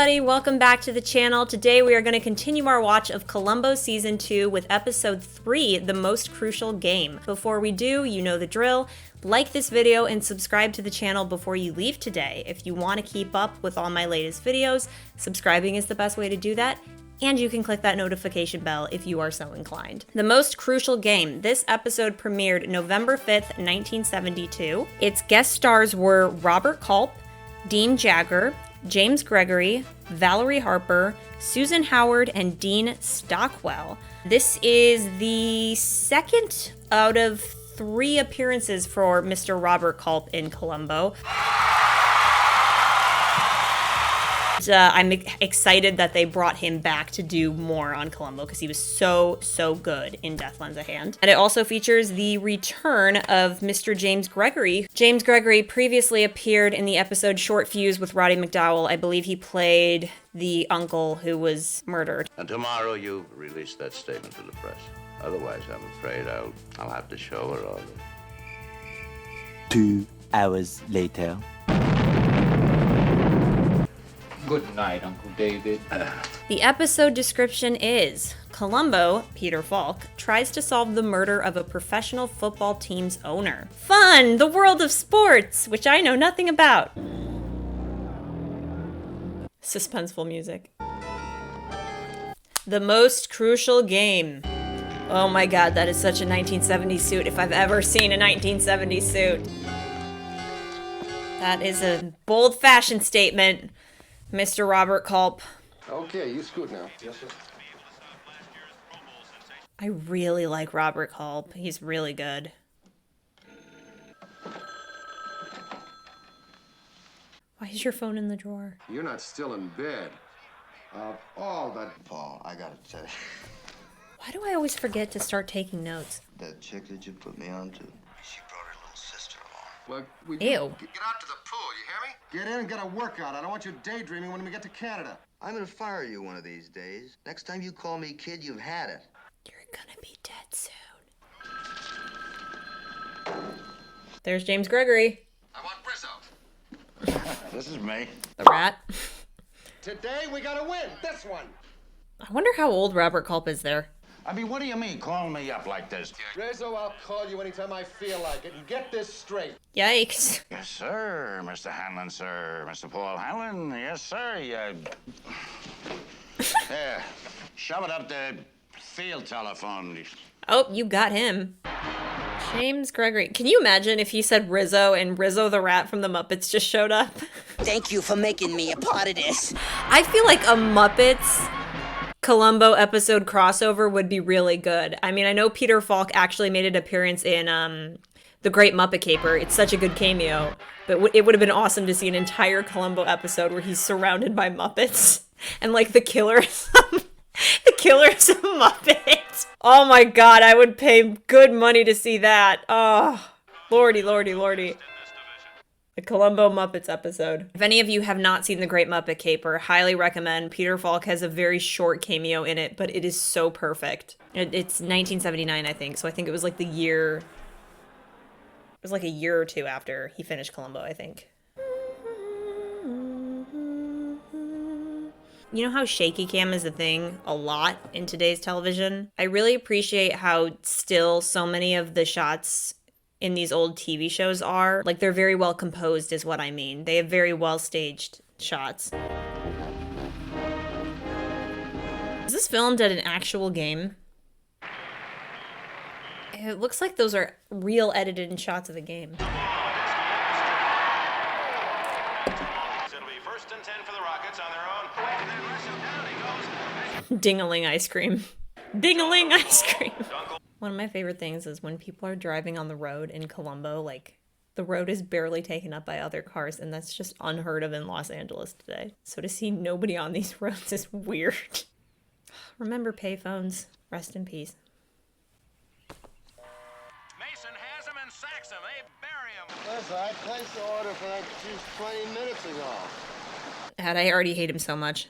everybody, welcome back to the channel. Today we are going to continue our watch of Columbo Season 2 with Episode 3, The Most Crucial Game. Before we do, you know the drill. Like this video and subscribe to the channel before you leave today. If you want to keep up with all my latest videos, subscribing is the best way to do that. And you can click that notification bell if you are so inclined. The Most Crucial Game. This episode premiered November 5th, 1972. Its guest stars were Robert Culp, Dean Jagger, James Gregory, Valerie Harper, Susan Howard, and Dean Stockwell. This is the second out of 3 appearances for Mr. Robert Culp in Columbo. I'm excited that they brought him back to do more on Columbo because he was so good in Death Lends a Hand. And it also features the return of Mr. James Gregory. James Gregory previously appeared in the episode Short Fuse with Roddy McDowell. I believe he played the uncle who was murdered. And tomorrow you release that statement to the press. Otherwise, I'm afraid I'll have to show her all this. 2 hours later. Good night, Uncle David. The episode description is, Columbo, Peter Falk, tries to solve the murder of a professional football team's owner. Fun! The world of sports, which I know nothing about. Suspenseful music. The Most Crucial Game. Oh my god, that is such a 1970s suit if I've ever seen a 1970s suit. That is a bold fashion statement. Mr. Robert Culp. Okay, you scoot now. Yes, sir. I really like Robert Culp. He's really good. Why is your phone in the drawer? You're not still in bed. All that... Paul, I gotta tell you. Why do I always forget to start taking notes? That chick that you put me on to, she brought her little sister along. Look, we Ew. Get out to the pool, you hear me? Get in and get a workout. I don't want you daydreaming when we get to Canada. I'm gonna fire you one of these days. Next time you call me kid, you've had it. You're gonna be dead soon. There's James Gregory. I want Brizzo. This is me. The rat. Today we gotta win. This one. I wonder how old Robert Culp is there. I mean, what do you mean calling me up like this? Brizzo, I'll call you anytime I feel like it. And get this straight. Yikes. Yes, sir, Mr. Hanlon, sir. Mr. Paul Hanlon, yes, sir. There, shove it up the field telephone. Oh, you got him. James Gregory. Can you imagine if he said Rizzo and Rizzo the rat from the Muppets just showed up? Thank you for making me a part of this. I feel like a Muppets Columbo episode crossover would be really good. I mean, I know Peter Falk actually made an appearance in The Great Muppet Caper. It's such a good cameo, but it would have been awesome to see an entire Columbo episode where he's surrounded by Muppets and like the killer's the killer's a Muppet. Oh my god, I would pay good money to see that. Oh, lordy. The Columbo Muppets episode. If any of you have not seen The Great Muppet Caper, highly recommend. Peter Falk has a very short cameo in it, but it is so perfect. It's 1979, I think, so I think it was like the year... It was like a year or two after he finished Columbo, I think. You know how shaky cam is a thing a lot in today's television? I really appreciate how still so many of the shots in these old TV shows are. Like, they're very well composed is what I mean. They have very well staged shots. Is this filmed at an actual game? It looks like those are real edited in shots of a game. It'll be 1st and 10 for the Rockets on their own. And then rush him down, he goes. Ding-a-ling ice cream. Ding-a-ling ice cream. One of my favorite things is when people are driving on the road in Columbo, like, the road is barely taken up by other cars, and that's just unheard of in Los Angeles today. So to see nobody on these roads is weird. Remember payphones. Rest in peace. Mason has him and sacks him. They bury him. Listen, I placed the order for that juice 20 minutes ago. I already hate him so much.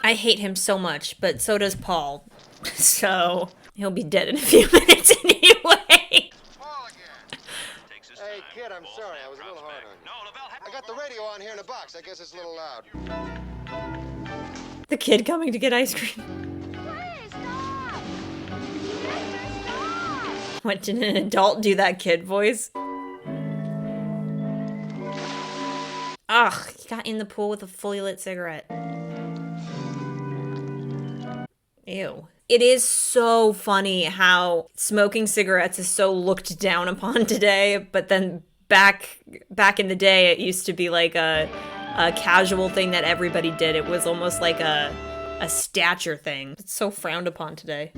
I hate him so much, but so does Paul. So he'll be dead in a few minutes anyway. Hey, Hey, kid, I'm sorry. I was a little hard on you. No, Lavelle. I got the radio on here in the box. I guess it's a little loud. The kid coming to get ice cream. What, did an adult do that kid voice? Ugh, he got in the pool with a fully lit cigarette. Ew. It is so funny how smoking cigarettes is so looked down upon today, but then back in the day, it used to be like a casual thing that everybody did. It was almost like a stature thing. It's so frowned upon today.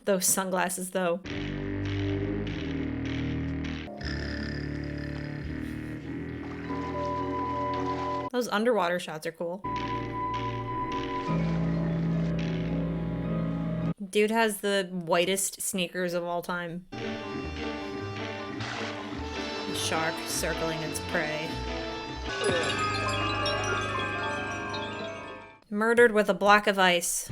Those sunglasses, though. Those underwater shots are cool. Dude has the whitest sneakers of all time. The shark circling its prey. Murdered with a block of ice.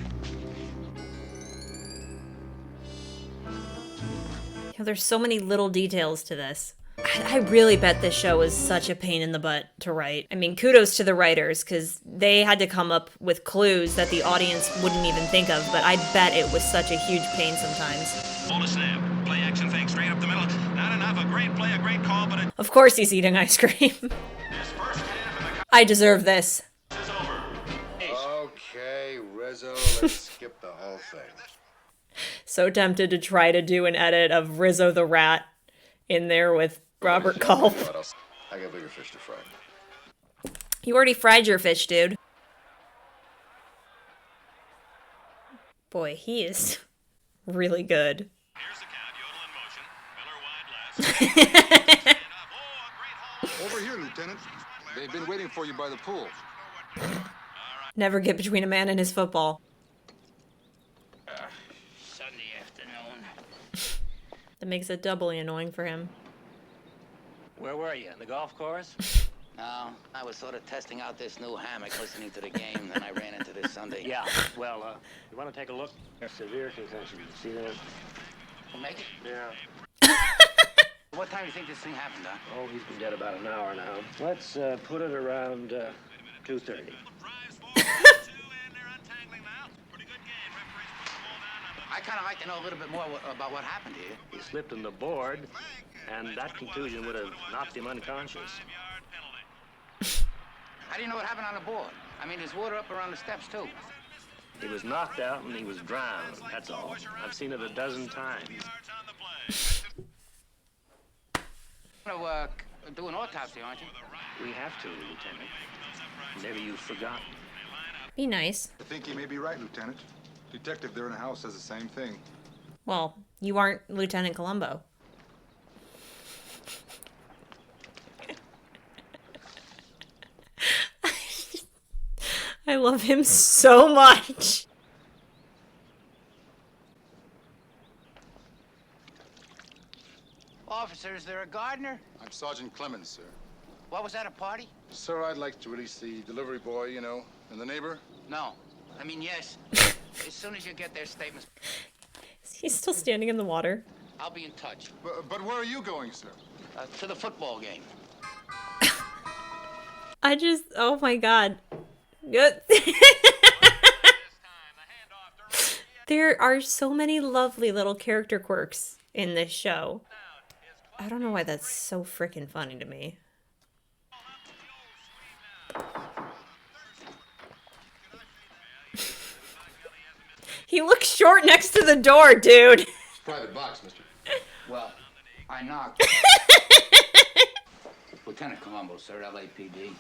You know, there's so many little details to this. I really bet this show was such a pain in the butt to write. I mean, kudos to the writers, because they had to come up with clues that the audience wouldn't even think of, but I bet it was such a huge pain sometimes. Hold a snap. Play action fake straight up the middle. Not enough. A great play, a great call, but it Of course he's eating ice cream. is first half and the I deserve this. is over. Okay, Rizzo, let's skip the whole thing. So tempted to try to do an edit of Rizzo the Rat in there with Robert Culp. What else? I got bigger fish to fry. You already fried your fish, dude. Boy, he is really good. Here's the count. Yodel in motion. Miller wide left. Stand up. Oh, a great haul. Over here, Lieutenant. They've been waiting for you by the pool. Never get between a man and his football. Sunday afternoon. That makes it doubly annoying for him. Where were you? On the golf course? No, I was sort of testing out this new hammock, listening to the game, then I ran into this Sunday. Yeah. Well, you want to take a look? Severe concussion. See that? We'll make it? Yeah. What time do you think this thing happened, huh? Oh, he's been dead about an hour now. Let's put it around 2:30. Drives forward. 2, and they're untangling now. Pretty good game. Referees put the ball down on the I kind of like to know a little bit more about what happened here. He slipped on the board, and that contusion would have knocked him unconscious. yard penalty. How do you know what happened on the board? I mean, there's water up around the steps, too. He was knocked out and he was drowned. That's all. I've seen it a dozen times. Yards on the play. You're going to do an autopsy, aren't you? We have to, Lieutenant. Maybe you've forgotten. Be nice. I think you may be right, Lieutenant. Detective there in the house says the same thing. Well, you aren't Lieutenant Columbo. I love him so much. Officer, is there a gardener? I'm Sergeant Clemens, sir. What was that, a party? Sir, I'd like to release the delivery boy, you know, and the neighbor. No. I mean, yes. As soon as you get their statements, He's still standing in the water. I'll be in touch. But where are you going, sir? To the football game. Oh my god. Good. There are so many lovely little character quirks in this show. I don't know why that's so freaking funny to me. He looks short next to the door, dude. Private box, mister. Well, I knocked. Lieutenant Columbo, sir, LAPD.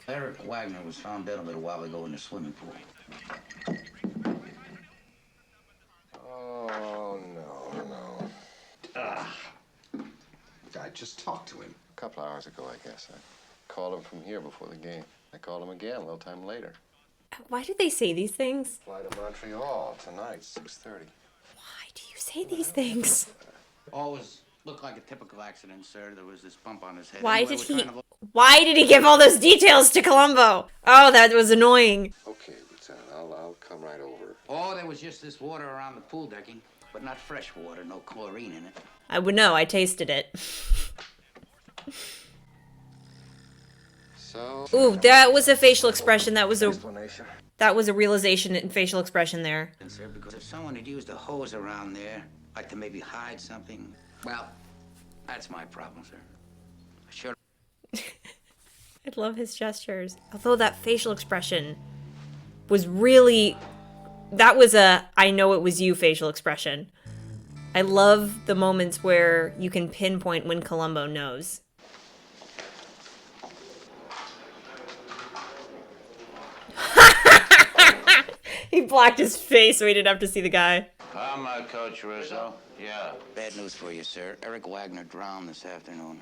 Eric Wagner was found dead a little while ago in the swimming pool. Oh, no. I just talked to him. A couple hours ago, I guess. I called him from here before the game. I called him again a little time later. Why do they say these things? Fly to Montreal tonight, 6:30. Why do you say these things? Always looked like a typical accident, sir. There was this bump on his head. Why Anyway, did we're he... trying to Why did he give all those details to Columbo? Oh, that was annoying. Okay, Lieutenant, I'll come right over. Oh, there was just this water around the pool decking, but not fresh water, no chlorine in it. I would know. I tasted it. So. Ooh, that was a facial expression. That was a realization in facial expression there. Sir, because if someone had used a hose around there, like to maybe hide something, well, that's my problem, sir. I should. I love his gestures. Although that facial expression was really... That was a I know it was you facial expression. I love the moments where you can pinpoint when Columbo knows. He blocked his face so he didn't have to see the guy. Come, Coach Rizzo. Yeah. Bad news for you, sir. Eric Wagner drowned this afternoon.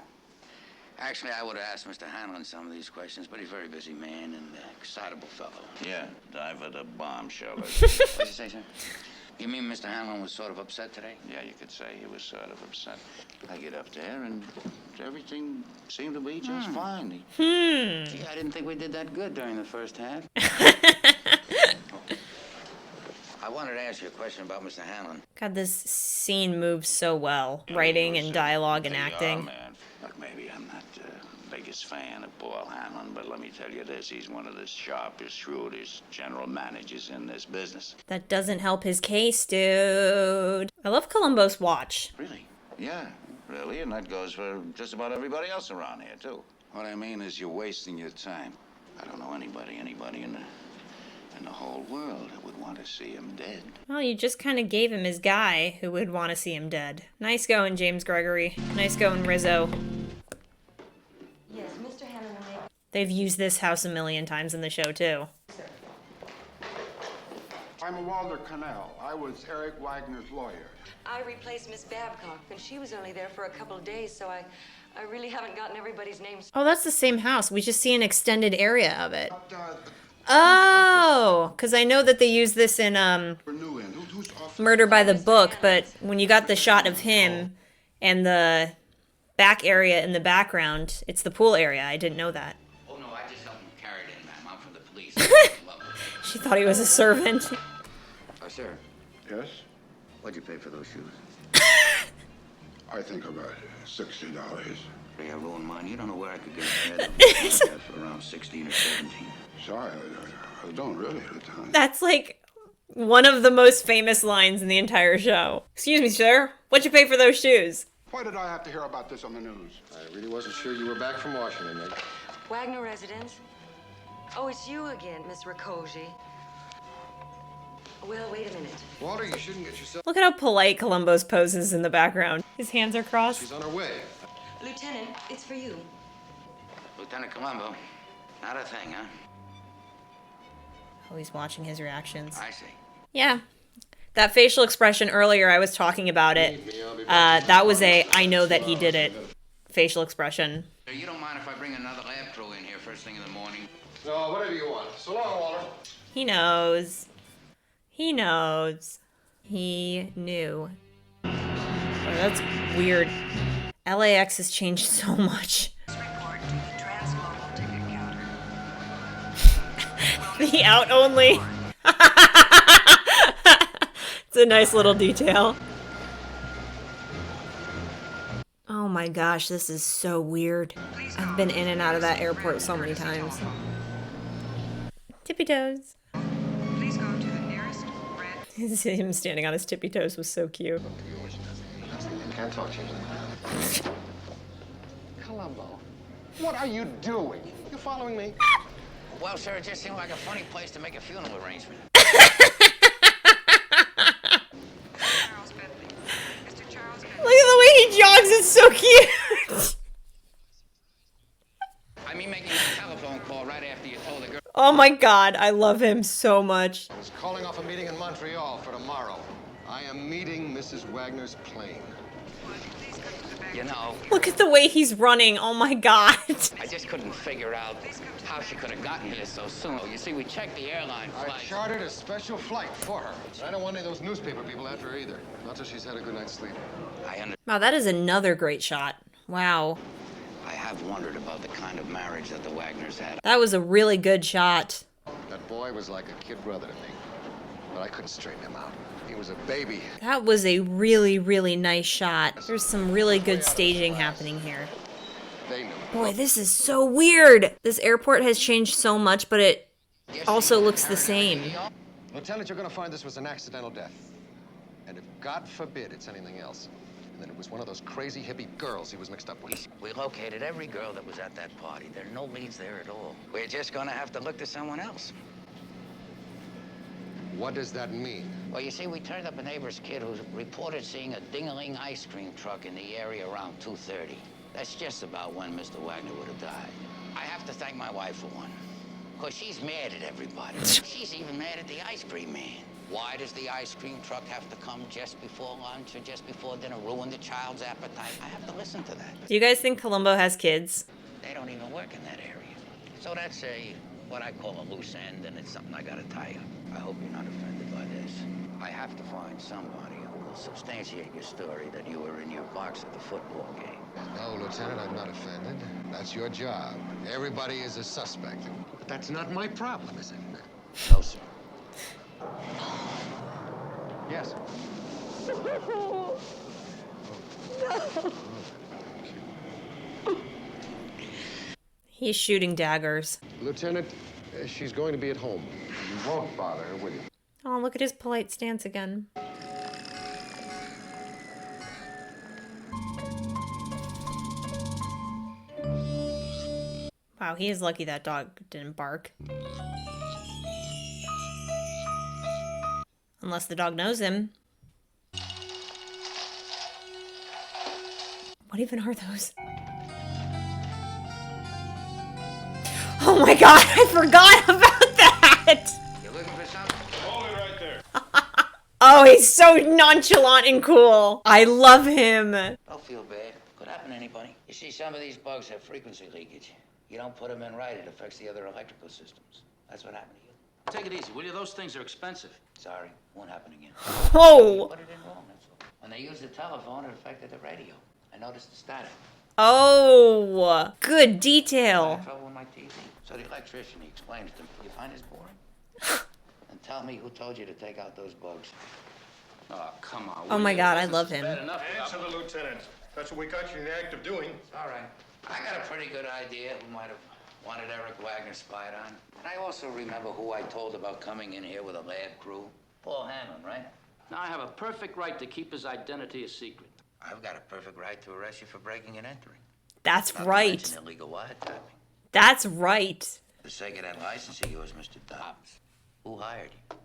Actually, I would have asked Mr. Hanlon some of these questions, but he's a very busy man and excitable fellow. Yeah, dive at a bomb shelter. What'd you say, sir? You mean Mr. Hanlon was sort of upset today? Yeah, you could say he was sort of upset. I get up there and everything seemed to be just fine. Gee, I didn't think we did that good during the first half. I wanted to ask you a question about Mr. Hanlon. God, this scene moves so well. Writing and dialogue and acting. Oh, man. Look, maybe I'm not the biggest fan of Paul Hanlon, but let me tell you this. He's one of the sharpest, shrewdest general managers in this business. That doesn't help his case, dude. I love Columbo's watch. Really? Yeah, really. And that goes for just about everybody else around here, too. What I mean is you're wasting your time. I don't know anybody in the whole world that would want to see him dead. Well, you just kind of gave him his guy who would want to see him dead. Nice going, James Gregory. Nice going, Rizzo. Yes, Mr. Hanlon will make... They've used this house a million times in the show, too. I'm Walter Connell. I was Eric Wagner's lawyer. I replaced Miss Babcock, and she was only there for a couple of days, so I really haven't gotten everybody's names. Oh, that's the same house. We just see an extended area of it. Oh, because I know that they use this in Murder by the Book, but when you got the shot of him and the back area in the background, it's the pool area. I didn't know that. Oh, no, I just helped him carry it in, ma'am. I'm from the police. She thought he was a servant. Oh, sir. Yes? What'd you pay for those shoes? I think about $60. Hey, I ruined mine. You don't know where I could get a pair of them for around 16 or 17. Sorry, I don't really at the time. That's like one of the most famous lines in the entire show. Excuse me, sir. What'd you pay for those shoes? Why did I have to hear about this on the news? I really wasn't sure you were back from Washington, Nick. Wagner residence? Oh, it's you again, Miss Rakoji. Well, wait a minute. Walter, you shouldn't get yourself... Look at how polite Columbo's poses in the background. His hands are crossed. She's on her way. Lieutenant, it's for you. Lieutenant Columbo. Not a thing, huh? Oh, he's watching his reactions. I see. Yeah. That facial expression earlier, I was talking about it. That was a I know that he did it facial expression. Sir, you don't mind if I bring another lab crew in here first thing in the morning? No, whatever you want. So long, Walter. He knows. He knows. He knew. Oh, that's weird. LAX has changed so much. Report to the transglobal ticket counter. The out only. It's a nice little detail. Oh my gosh, this is so weird. I've been in and out of that airport so many times. Tippy toes. Please go to the nearest red. Him standing on his tippy toes was so cute. Can't talk to you. Columbo, what are you doing? You following me? Well, sir, it just seemed like a funny place to make a funeral arrangement. Charles Bentley. Mr. Charles Bentley. Look at the way he jogs, it's so cute. I mean, making a telephone call right after you told the girl. Oh my god, I love him so much. I was calling off a meeting in Montreal for tomorrow. I am meeting Mrs. Wagner's plane. You know, Look at the way he's running, oh my god. I just couldn't figure out how she could have gotten here so soon. You see, we checked the airline I flight. chartered a special flight for her. I don't want any of those newspaper people after her either. Not till she's had a good night's sleep. Wow, that is another great shot. Wow. I have wondered about the kind of marriage that the Wagners had. That was a really good shot. That boy was like a kid brother to me. but I couldn't straighten him out. He was a baby. That was a really, really nice shot. There's some really good staging happening here. They knew. Boy, this is so weird. This airport has changed so much, but it also looks the same. Lieutenant, you're gonna find this was an accidental death. And if God forbid it's anything else, and then it was one of those crazy hippie girls he was mixed up with. We located every girl that was at that party. There are no leads there at all. We're just gonna have to look to someone else. What does that mean? Well, you see, we turned up a neighbor's kid who reported seeing a ding-a-ling ice cream truck in the area around 2:30. That's just about when Mr. Wagner would have died. I have to thank my wife for one. Because she's mad at everybody. She's even mad at the ice cream man. Why does the ice cream truck have to come just before lunch or just before dinner, ruin the child's appetite? I have to listen to that. Do you guys think Columbo has kids? They don't even work in that area. So that's what I call a loose end, and it's something I gotta tie up. I hope you're not offended by this. I have to find somebody who will substantiate your story that you were in your box at the football game. No, Lieutenant, I'm not offended. That's your job. Everybody is a suspect. But that's not my problem, is it? No, sir. Yes. He's shooting daggers. Lieutenant, she's going to be at home. You won't bother her, will you? Oh, look at his polite stance again. Wow, he is lucky that dog didn't bark. Unless the dog knows him. What even are those? Oh my god, I forgot about that! You looking for something? Hold it right there. Oh, he's so nonchalant and cool. I love him. Don't feel bad. Could happen to anybody. You see, some of these bugs have frequency leakage. You don't put them in right, it affects the other electrical systems. That's what happened to you. Take it easy, will you? Those things are expensive. Sorry, won't happen again. Oh. Put it in wrong, that's all. When they used the telephone, it affected the radio. I noticed the static. Oh, good I detail. had trouble with my TV. So the electrician, he explained it to me. You find this boring? And tell me who told you to take out those bugs. Oh, come on. Oh my god, I love him. Bad enough. Answer the lieutenant. That's what we got you in the act of doing. All right. I got a pretty good idea who might have wanted Eric Wagner spied on. And I also remember who I told about coming in here with a lab crew. Paul Hanlon, right? Now I have a perfect right to keep his identity a secret. I've got a perfect right to arrest you for breaking and entering. That's Not to right. mention illegal wiretapping. That's right. For the sake of that license of yours, Mr. Dobbs. Who hired you?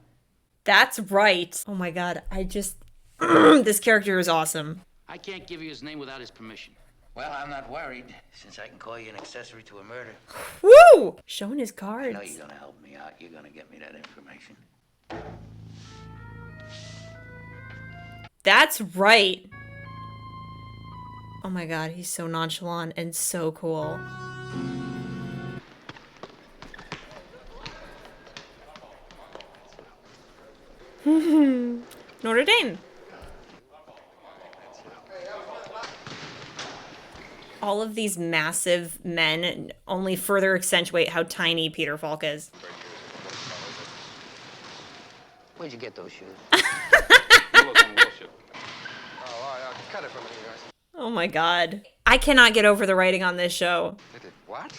That's right. Oh my god, I just... this character is awesome. I can't give you his name without his permission. Well, I'm not worried, since I can call you an accessory to a murder. Woo! Showing his I cards. know you're gonna help me out. You're gonna get me that information. That's right. Oh my god, he's so nonchalant and so cool. Notre Dame. All of these massive men only further accentuate how tiny Peter Falk is. Where'd you get those shoes? Cut it from me, guys. Oh my god. I cannot get over the writing on this show. They did what?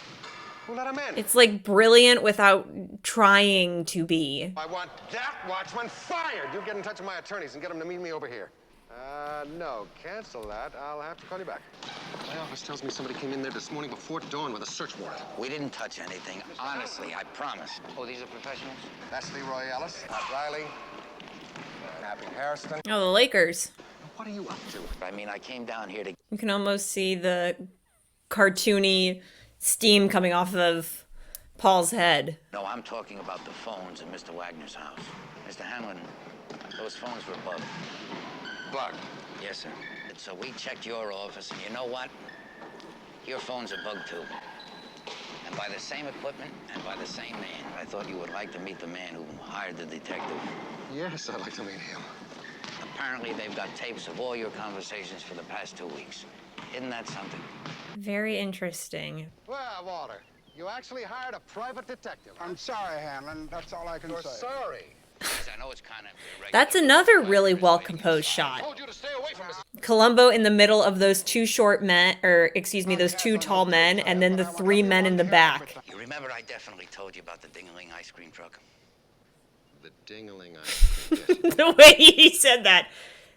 Who let him in? It's like brilliant without trying to be. I want that watchman fired. You get in touch with my attorneys and get them to meet me over here. No, cancel that. I'll have to call you back. My office tells me somebody came in there this morning before dawn with a search warrant. We didn't touch anything. Honestly, I promise. Oh, these are professionals? That's Leroy Ellis, Matt Riley, Happy Harrison. Oh, the Lakers. What are you up to? I mean, I came down here to... You can almost see the cartoony steam coming off of Paul's head. No, I'm talking about the phones in Mr. Wagner's house. Mr. Hanlon, those phones were bugged. Bugged? Yes, sir. So we checked your office, and you know what? Your phones are bugged, too. And by the same equipment and by the same man. I thought you would like to meet the man who hired the detective. Yes, I'd like to meet him. Apparently, they've got tapes of all your conversations for the past 2 weeks. Isn't that something? Very interesting. Well, Walter, you actually hired a private detective. I'm sorry, Hanlon. That's all I can You're say. sorry? I know it's kind of irregular. That's another really well-composed shot. Columbo in the middle of those two short men, or excuse me, those two tall men, and then the three men in the back. You remember I definitely told you about the ding-a-ling ice cream truck? The ding-a-ling ice cream. Yes. The way he said that.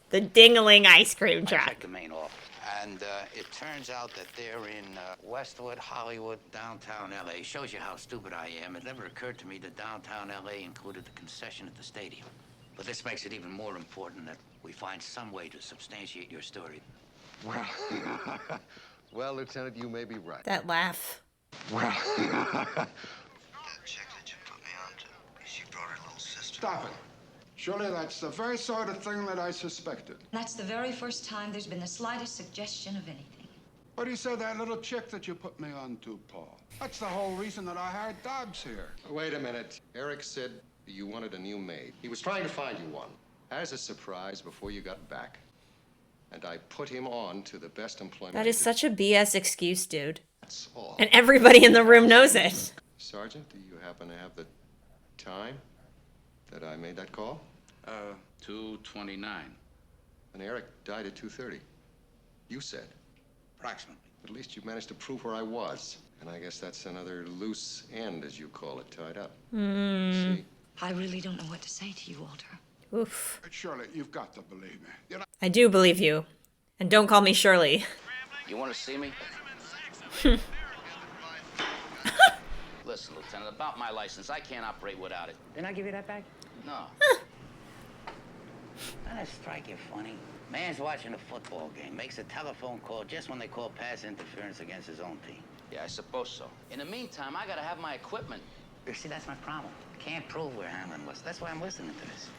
The ding-a-ling ice cream I truck. checked the main office. And it turns out that they're in Westwood, Hollywood, downtown L.A. Shows you how stupid I am. It never occurred to me that downtown L.A. included the concession at the stadium. But this makes it even more important that we find some way to substantiate your story. Well, well, Lieutenant, you may be right. That laugh. Well, That chick that you put me on to, she brought her little sister. Stop it. Surely that's the very sort of thing that I suspected. That's the very first time there's been the slightest suggestion of anything. What do you say that little chick that you put me on to, Paul? That's the whole reason that I hired Dobbs here. wait a minute. Eric said you wanted a new maid. He was trying to find you one as a surprise before you got back. And I put him on to the best employment. That is such a BS excuse, dude. That's all. And everybody in the room knows it. Sergeant, do you happen to have the time that I made that call? 2:29. And Eric died at 2:30. You said. Approximately. At least you managed to prove where I was. And I guess that's another loose end, as you call it, tied up. See? I really don't know what to say to you, Walter. Oof. Shirley, you've got to believe me. You know, I do believe you. And don't call me Shirley. You want to see me? Listen, Lieutenant, about my license, I can't operate without it. Didn't I give you that back? No. Doesn't that strike you funny? Man's watching a football game, makes a telephone call just when they call pass interference against his own team. Yeah, I suppose so. In the meantime, I gotta have my equipment. You see, that's my problem. I can't prove where Hamlin was. That's why I'm listening to this.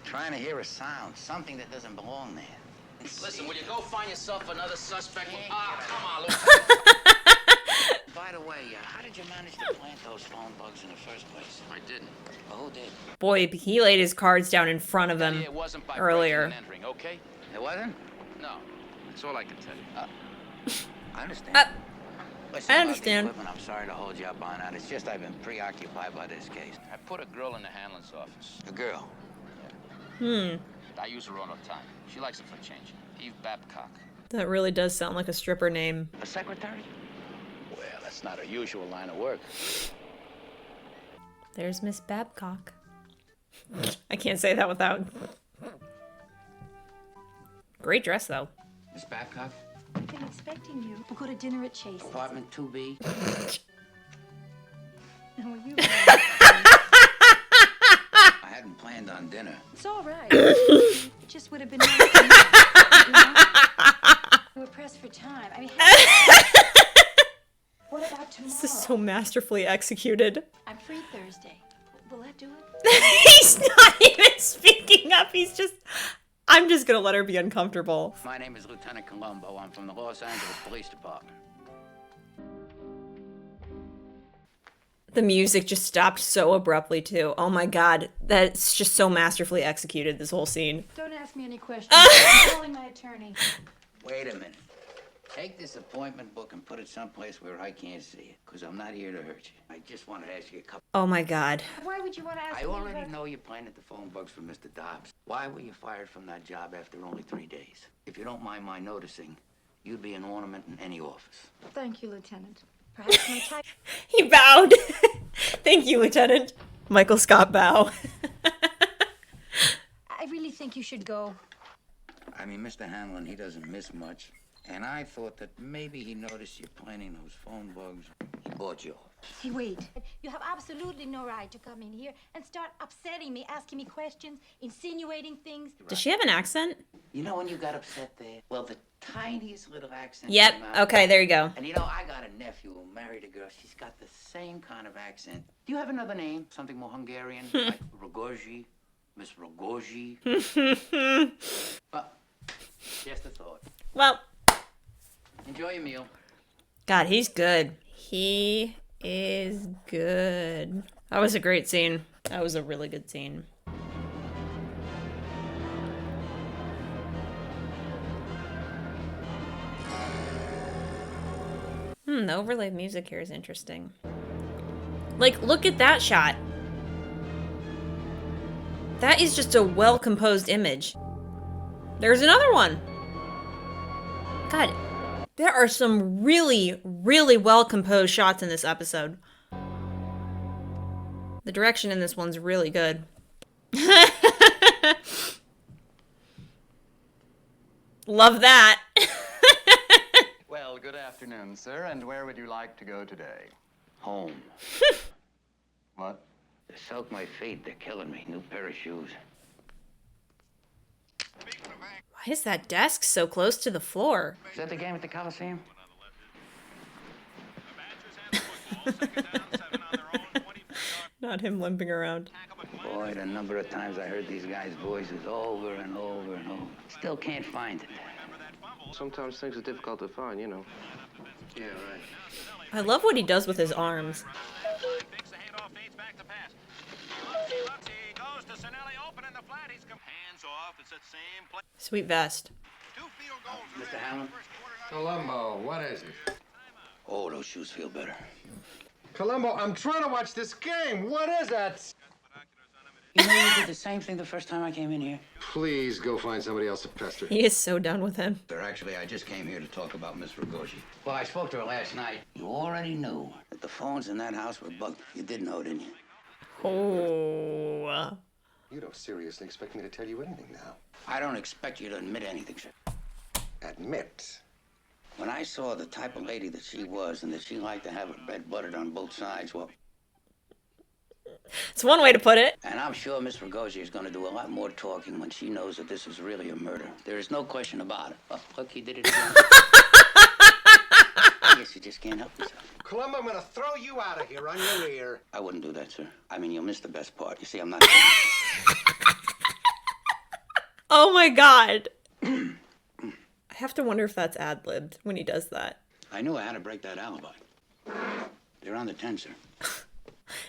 Trying to hear a sound, something that doesn't belong there. Listen, will you go find yourself another suspect? Can't Ah, get come on, Lieutenant. By the way, how did you manage to plant those phone bugs in the first place? I didn't. Well, who did? Boy, he laid his cards down in front of him Yeah, it wasn't by earlier. breaking and entering, okay? It wasn't? No. That's all I can tell you. I understand. I Listen, about the understand. equipment, I'm sorry to hold you up on that. It's just I've been preoccupied by this case. I put a girl in the Hanlon's office. A girl. I use her all the time. She likes it for a change. Eve Babcock. That really does sound like a stripper name. A secretary? Well, that's not her usual line of work. There's Miss Babcock. I can't say that without... Great dress, though. Miss Babcock? I've been expecting you. We'll go to dinner at Chase. Apartment 2B? How are you? I hadn't planned on dinner. It's all right. It just would have been nice to meet you, know? We were pressed for time. I mean, what about tomorrow? This is so masterfully executed. I'm free Thursday. Will that do it? He's not even speaking up. He's just... I'm just gonna let her be uncomfortable. My name is Lieutenant Columbo. I'm from the Los Angeles Police Department. The music just stopped so abruptly, too. Oh my god. That's just so masterfully executed, this whole scene. Don't ask me any questions. I'm calling my attorney. Wait a minute. Take this appointment book and put it someplace where I can't see it, because I'm not here to hurt you. I just want to ask you a couple... Oh my god. Why would you want to ask I me already about... know you planted the phone bugs for Mr. Dobbs. Why were you fired from that job after only 3 days? If you don't mind my noticing, you'd be an ornament in any office. Thank you, Lieutenant. Perhaps my type... He bowed. Thank you, Lieutenant. Michael Scott bow. I really think you should go. I mean, Mr. Hanlon, he doesn't miss much. And I thought that maybe he noticed you planting those phone bugs. He bought you off. Hey, wait. You have absolutely no right to come in here and start upsetting me, asking me questions, insinuating things. Does she have an accent? You know when you got upset there? Well, the tiniest little accent. Yep. came out. Okay, there you go. And you know, I got a nephew who married a girl. She's got the same kind of accent. Do you have another name? Something more Hungarian? Like Rogozi? Miss Rogozi? But, just a thought. Well... Enjoy your meal. God, he's good. He is good. That was a great scene. That was a really good scene. The overlay of music here is interesting. Like, look at that shot. That is just a well-composed image. There's another one. God, there are some really, really well-composed shots in this episode. The direction in this one's really good. Love that. Well, good afternoon, sir, and where would you like to go today? Home. What? They soak my feet. They're killing me. New pair of shoes. Why is that desk so close to the floor? Is that the game at the Coliseum? Not him limping around. Boy, the number of times I heard these guys' voices over and over and over. Still can't find it. Sometimes things are difficult to find, you know. Yeah, right. I love what he does with his arms. Sweet vest. Mr. Hamlin? Columbo, what is it? Oh, those shoes feel better. Columbo, I'm trying to watch this game. What is that? You know you did the same thing the first time I came in here? Please go find somebody else to pester. He is so done with him. Sir, actually, I just came here to talk about Miss Ragosi. Well, I spoke to her last night. You already knew that the phones in that house were bugged. You did know, didn't you? Oh. You don't seriously expect me to tell you anything now. I don't expect you to admit anything, sir. Admit? When I saw the type of lady that she was and that she liked to have her bread buttered on both sides, well... It's one way to put it. And I'm sure Miss Ragosi is going to do a lot more talking when she knows that this is really a murder. There is no question about it. Oh, look, he did it again. I guess you just can't help yourself. Columbo, I'm going to throw you out of here on your ear. I wouldn't do that, sir. I mean, you'll miss the best part. You see, I'm not... Oh my god. I have to wonder if that's ad-libbed when he does that. I knew I had to break that alibi. They're on the 10, sir.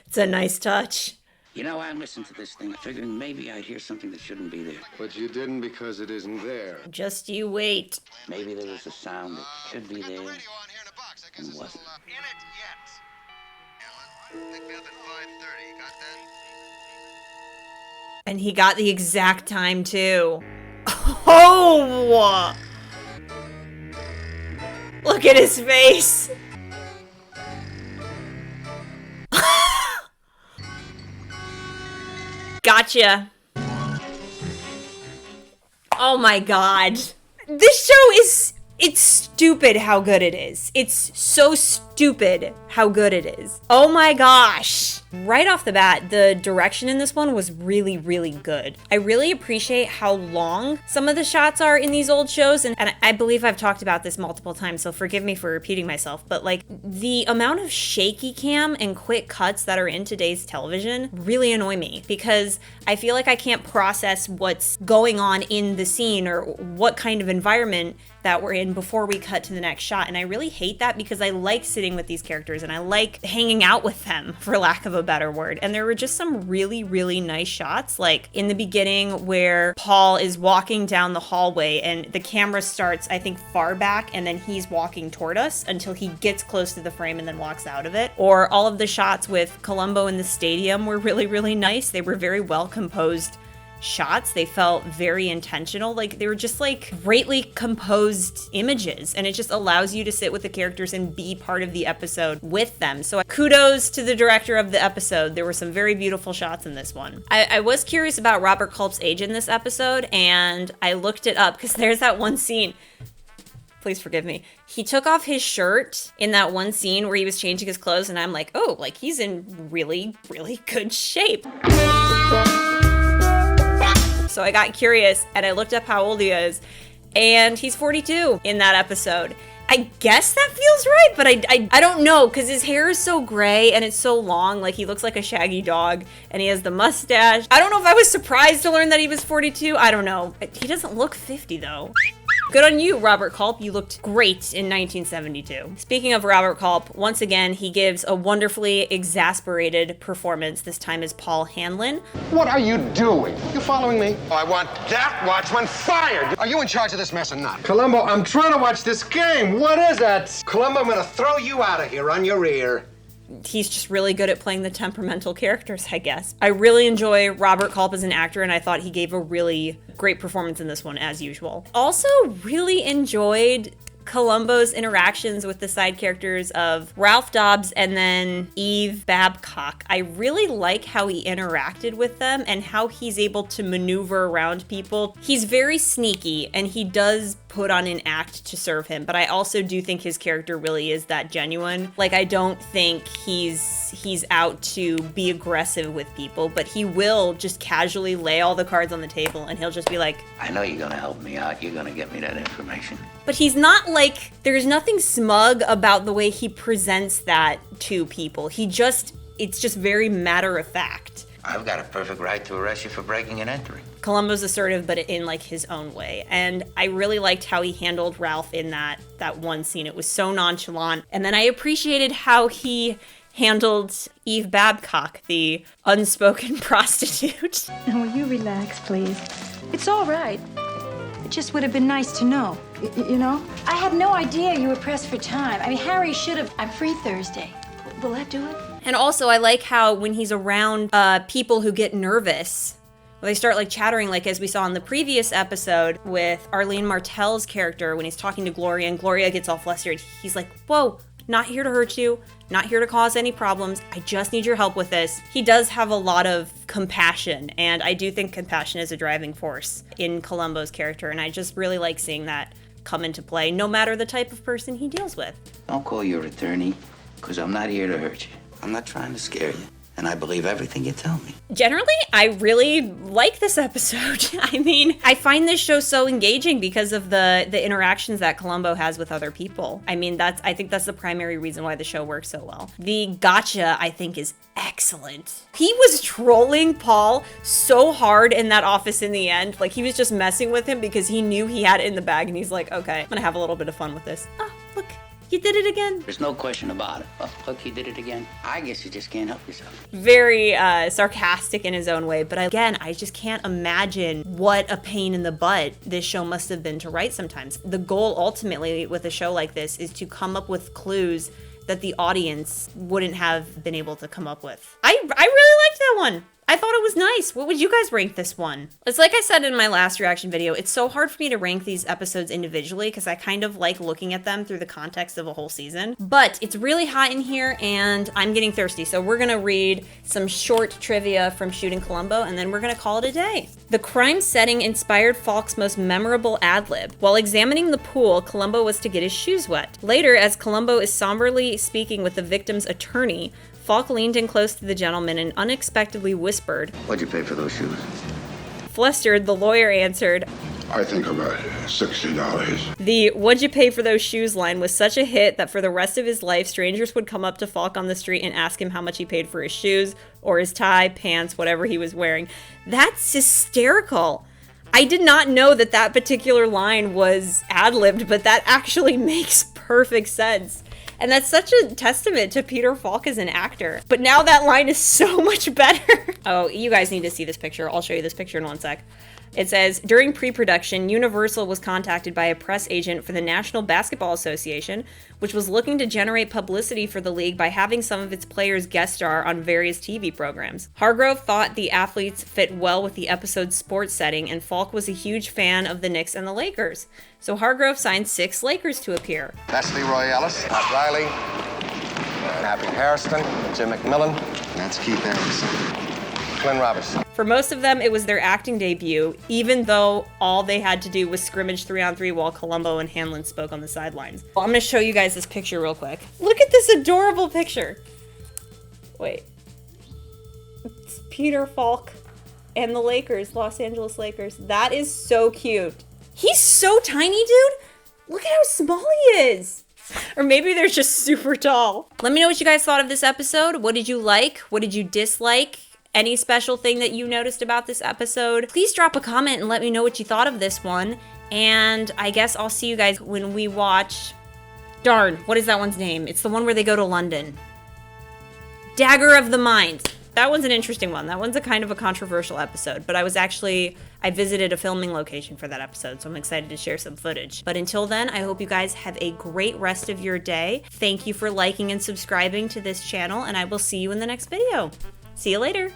It's a nice touch. You know, I listened to this thing, figuring maybe I'd hear something that shouldn't be there. But you didn't because it isn't there. Just you wait. Maybe there was a sound that should be there and wasn't. Pick me up at 5:30, got that? And he got the exact time, too. Oh! Look at his face. Gotcha. Oh my god. This show is... It's stupid how good it is. It's so stupid how good it is. Oh my gosh. Right off the bat, the direction in this one was really, really good. I really appreciate how long some of the shots are in these old shows. And I believe I've talked about this multiple times, so forgive me for repeating myself. But like the amount of shaky cam and quick cuts that are in today's television really annoy me because I feel like I can't process what's going on in the scene or what kind of environment that we're in before we cut to the next shot. And I really hate that because I like sitting with these characters and I like hanging out with them, for lack of a better word. And there were just some really, really nice shots, like in the beginning where Paul is walking down the hallway and the camera starts, I think, far back, and then he's walking toward us until he gets close to the frame and then walks out of it. Or all of the shots with Columbo in the stadium were really, really nice. They were very well composed shots. They felt very intentional. Like they were just like greatly composed images, and it just allows you to sit with the characters and be part of the episode with them. So kudos to the director of the episode. There were some very beautiful shots in this one. I was curious about Robert Culp's age in this episode, and I looked it up because there's that one scene. Please forgive me. He took off his shirt in that one scene where he was changing his clothes, and I'm like, oh, like he's in really, really good shape. So I got curious and I looked up how old he is, and he's 42 in that episode. I guess that feels right, but I don't know because his hair is so gray and it's so long. Like he looks like a shaggy dog and he has the mustache. I don't know if I was surprised to learn that he was 42. I don't know. He doesn't look 50 though. Good on you, Robert Culp. You looked great in 1972. Speaking of Robert Culp, once again, he gives a wonderfully exasperated performance, this time as Paul Hanlon. What are you doing? You following me? I want that watchman fired. Are you in charge of this mess or not? Columbo, I'm trying to watch this game. What is that? Columbo, I'm going to throw you out of here on your ear. he's just really good at playing the temperamental characters, I guess. I really enjoy Robert Culp as an actor, and I thought he gave a really great performance in this one, as usual. Also, really enjoyed Columbo's interactions with the side characters of Ralph Dobbs and then Eve Babcock. I really like how he interacted with them and how he's able to maneuver around people. He's very sneaky, and he does put on an act to serve him, but I also do think his character really is that genuine. Like, I don't think he's out to be aggressive with people, but he will just casually lay all the cards on the table, and he'll just be like, I know you're gonna help me out. You're gonna get me that information. but he's not like, there's nothing smug about the way he presents that to people. It's just very matter of fact. I've got a perfect right to arrest you for breaking and entering. Columbo's assertive, but in like his own way. And I really liked how he handled Ralph in that one scene. It was so nonchalant. And then I appreciated how he handled Eve Babcock, the unspoken prostitute. Now, will you relax, please? It's all right. It just would have been nice to know, you know? I had no idea you were pressed for time. I mean, Harry should have... I'm free Thursday. Will that do it? And also, I like how when he's around people who get nervous, they start like chattering, like as we saw in the previous episode with Arlene Martel's character when he's talking to Gloria, and Gloria gets all flustered. He's like, whoa, not here to hurt you, not here to cause any problems. I just need your help with this. He does have a lot of compassion, and I do think compassion is a driving force in Columbo's character, and I just really like seeing that come into play, no matter the type of person he deals with. Don't call your attorney, because I'm not here to hurt you. I'm not trying to scare you, and I believe everything you tell me. Generally, I really like this episode. I mean, I find this show so engaging because of the interactions that Columbo has with other people. I mean, I think that's the primary reason why the show works so well. The gotcha, I think, is excellent. He was trolling Paul so hard in that office in the end. Like, he was just messing with him because he knew he had it in the bag, and he's like, okay, I'm gonna have a little bit of fun with this. Oh, look. You did it again. There's no question about it. Oh, look, you did it again. I guess you just can't help yourself. Very sarcastic in his own way, but again, I just can't imagine what a pain in the butt this show must have been to write sometimes. The goal ultimately with a show like this is to come up with clues that the audience wouldn't have been able to come up with. I really liked that one. I thought it was nice. What would you guys rank this one? It's like I said in my last reaction video, it's so hard for me to rank these episodes individually because I kind of like looking at them through the context of a whole season. But it's really hot in here and I'm getting thirsty. So we're gonna read some short trivia from Shooting Columbo and then we're gonna call it a day. The crime setting inspired Falk's most memorable ad-lib. While examining the pool, Columbo was to get his shoes wet. Later, as Columbo is somberly speaking with the victim's attorney, Falk leaned in close to the gentleman and unexpectedly whispered, What'd you pay for those shoes? Flustered, the lawyer answered, I think about $60. The "what'd you pay for those shoes" line was such a hit that for the rest of his life, strangers would come up to Falk on the street and ask him how much he paid for his shoes, or his tie, pants, whatever he was wearing. That's hysterical. I did not know that that particular line was ad-libbed, but that actually makes perfect sense. And that's such a testament to Peter Falk as an actor. But now that line is so much better. Oh, you guys need to see this picture. I'll show you this picture in one sec. It says, during pre-production, Universal was contacted by a press agent for the National Basketball Association, which was looking to generate publicity for the league by having some of its players guest star on various TV programs. Hargrove thought the athletes fit well with the episode's sports setting, and Falk was a huge fan of the Knicks and the Lakers. So Hargrove signed 6 Lakers to appear. That's Leroy Ellis, Pat Riley, Happy Hairston, Jim McMillan. That's Keith Anderson. Glenn Robertson. For most of them, it was their acting debut, even though all they had to do was scrimmage 3-on-3 while Columbo and Hanlon spoke on the sidelines. Well, I'm going to show you guys this picture real quick. Look at this adorable picture. Wait. It's Peter Falk and the Lakers, Los Angeles Lakers. That is so cute. He's so tiny, dude. Look at how small he is. Or maybe they're just super tall. Let me know what you guys thought of this episode. What did you like? What did you dislike? Any special thing that you noticed about this episode? Please drop a comment and let me know what you thought of this one. And I guess I'll see you guys when we watch... Darn, what is that one's name? It's the one where they go to London. Dagger of the Mind. That one's an interesting one. That one's a kind of a controversial episode, but I visited a filming location for that episode, so I'm excited to share some footage. But until then, I hope you guys have a great rest of your day. Thank you for liking and subscribing to this channel, and I will see you in the next video. See you later.